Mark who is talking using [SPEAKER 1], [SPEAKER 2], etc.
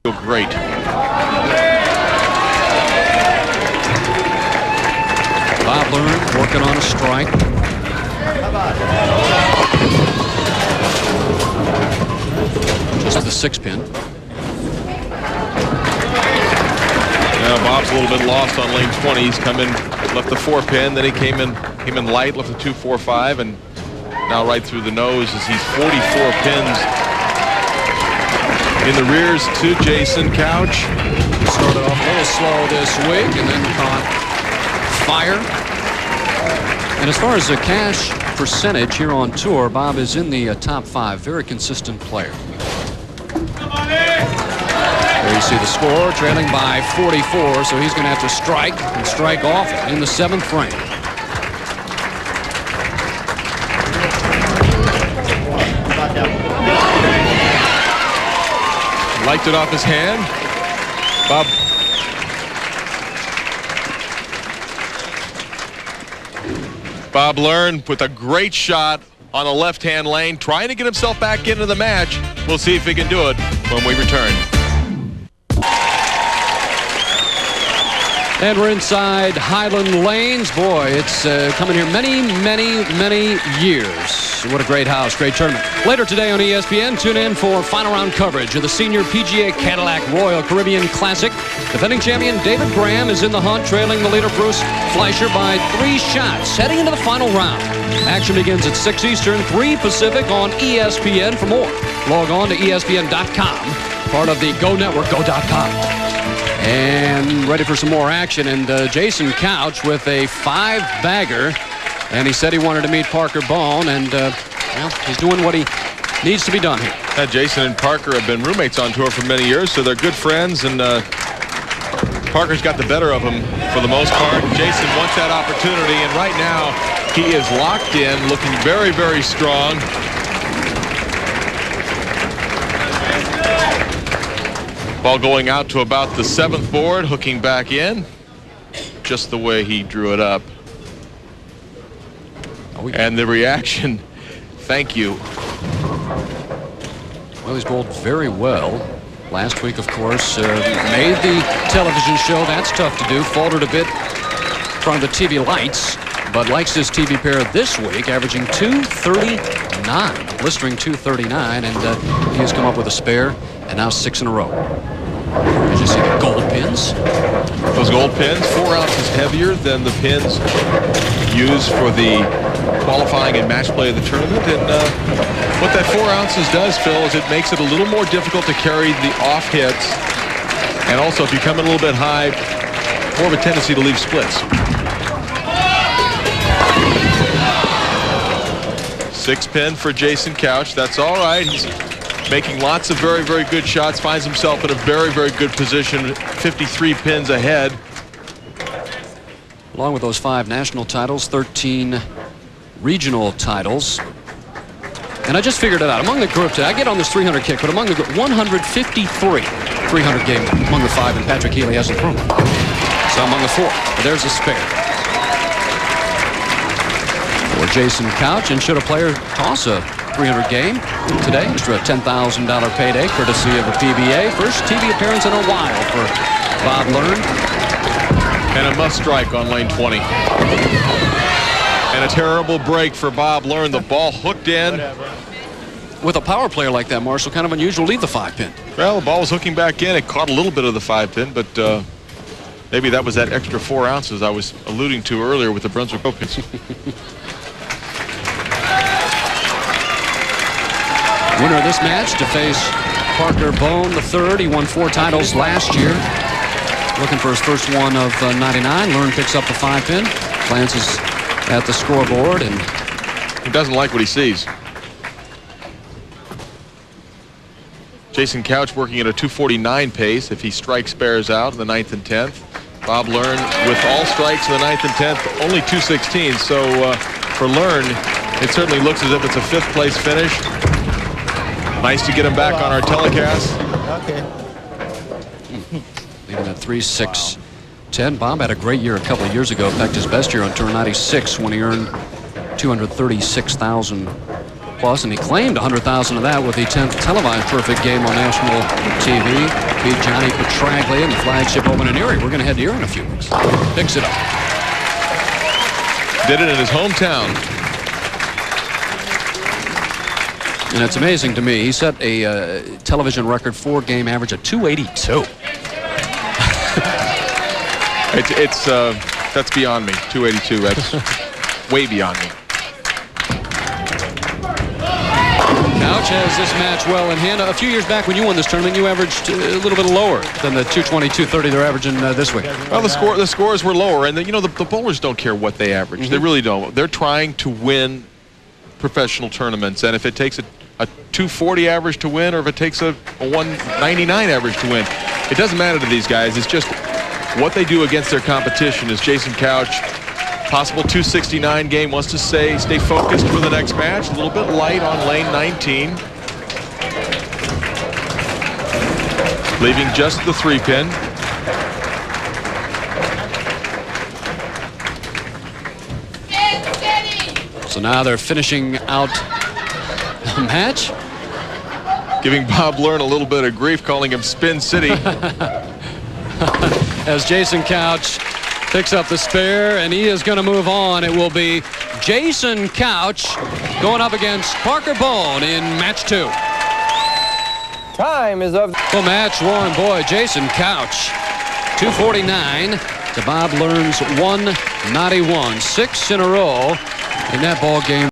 [SPEAKER 1] feel great.
[SPEAKER 2] Bob Learn working on a strike. Just the 6-pin.
[SPEAKER 1] Now Bob's a little bit lost on lane 20. He's come in, left the 4-pin, then he came in light, left the 2-4-5, and now right through the nose as he's 44 pins in the rears to Jason Couch.
[SPEAKER 2] Started off a little slow this week and then caught fire. And as far as the cash percentage here on tour, Bob is in the top 5. Very consistent player. There you see the score, trailing by 44, so he's going to have to strike and strike often in the 7th frame.
[SPEAKER 1] Liked it off his hand. Bob Learn with a great shot on the left-hand lane, trying to get himself back into the match. We'll see if he can do it when we return.
[SPEAKER 2] And we're inside Highland Lanes. Boy, it's coming here many years. What a great house, great tournament. Later today on ESPN, tune in for final round coverage of the Senior PGA Cadillac Royal Caribbean Classic. Defending champion David Graham is in the hunt, trailing the leader Bruce Fleischer by 3 shots, heading into the final round. Action begins at 6 Eastern, 3 Pacific on ESPN. For more, log on to ESPN.com, part of the Go Network, go.com. And ready for some more action. And Jason Couch with a 5-bagger. And he said he wanted to meet Parker Bone. And, well, he's doing what he needs to be done here.
[SPEAKER 1] Jason and Parker have been roommates on tour for many years, so they're good friends. And Parker's got the better of him for the most part. Jason wants that opportunity. And right now, he is locked in, looking very strong. Ball going out to about the 7th board, hooking back in, just the way he drew it up. And the reaction, thank you.
[SPEAKER 2] Well, he's bowled very well. Last week, of course, made the television show. That's tough to do. Faltered a bit from the TV lights, but likes his TV pair this week, averaging 239, blistering 239, and he has come up with a spare, and now 6 in a row. As you see the gold pins.
[SPEAKER 1] Those gold pins, 4 ounces heavier than the pins used for the qualifying and match play of the tournament. And what that 4 ounces does, Phil, is it makes it a little more difficult to carry the off hits. And also, if you come in a little bit high, more of a tendency to leave splits. 6-pin for Jason Couch. That's all right. He's making lots of very good shots. Finds himself in a very good position. 53 pins ahead.
[SPEAKER 2] Along with those 5 national titles, 13 regional titles. And I just figured it out. Among the group today, I get on this 300 kick, but among the group, 153 300 game among the 5, and Patrick Healy hasn't thrown. So among the 4, but there's a spare. For Jason Couch, and should a player toss a 300 game today, extra $10,000 payday courtesy of a PBA. First TV appearance in a while for Bob Learn.
[SPEAKER 1] And a must strike on lane 20. And a terrible break for Bob Learn. The ball hooked in.
[SPEAKER 2] With a power player like that, Marshall, kind of unusual to leave the 5-pin.
[SPEAKER 1] Well, the ball was hooking back in. It caught a little bit of the 5-pin, but maybe that was that extra 4 ounces I was alluding to earlier with the Brunswick pins.
[SPEAKER 2] Winner of this match to face Parker Bone III. He won 4 titles last year. Looking for his first one of 99. Learn picks up the 5-pin. Glances at the scoreboard, and
[SPEAKER 1] he doesn't like what he sees. Jason Couch working at a 249 pace. If he strikes spares out in the 9th and 10th. Bob Learn with all strikes in the 9th and 10th, only 216. So for Learn, it certainly looks as if it's a 5th place finish. Nice to get him back on our telecast.
[SPEAKER 3] Okay.
[SPEAKER 2] Leaving at 3-6-10. Bob had a great year a couple of years ago. In fact, his best year on tour, 96, when he earned $236,000 plus, and he claimed 100,000 of that with the 10th televised Perfect game on national TV. Beat Johnny Petraglia in the flagship Open in Erie. We're going to head to Erie in a few weeks. Picks it up.
[SPEAKER 1] Did it in his hometown.
[SPEAKER 2] And it's amazing to me. He set a television record 4-game average of 282.
[SPEAKER 1] That's beyond me. 282. That's way beyond me.
[SPEAKER 2] Couch has this match well in hand. A few years back when you won this tournament, you averaged a little bit lower than the 220-230 they're averaging this week.
[SPEAKER 1] Well, the scores were lower, and the bowlers don't care what they average. They really don't. They're trying to win professional tournaments, and if it takes a 240 average to win, or if it takes a 199 average to win, it doesn't matter to these guys. It's just what they do against their competition. Is Jason Couch, possible 269 game, wants to stay focused for the next match. A little bit light on lane 19. Leaving just the 3-pin.
[SPEAKER 2] So now they're finishing out the match.
[SPEAKER 1] Giving Bob Learn a little bit of grief, calling him Spin City.
[SPEAKER 2] As Jason Couch picks up the spare, and he is going to move on. It will be Jason Couch going up against Parker Bone in match 2.
[SPEAKER 3] Time is up.
[SPEAKER 2] Well, match 1, boy, Jason Couch, 249 to Bob Learn's 191. 6 in a row in that ball game.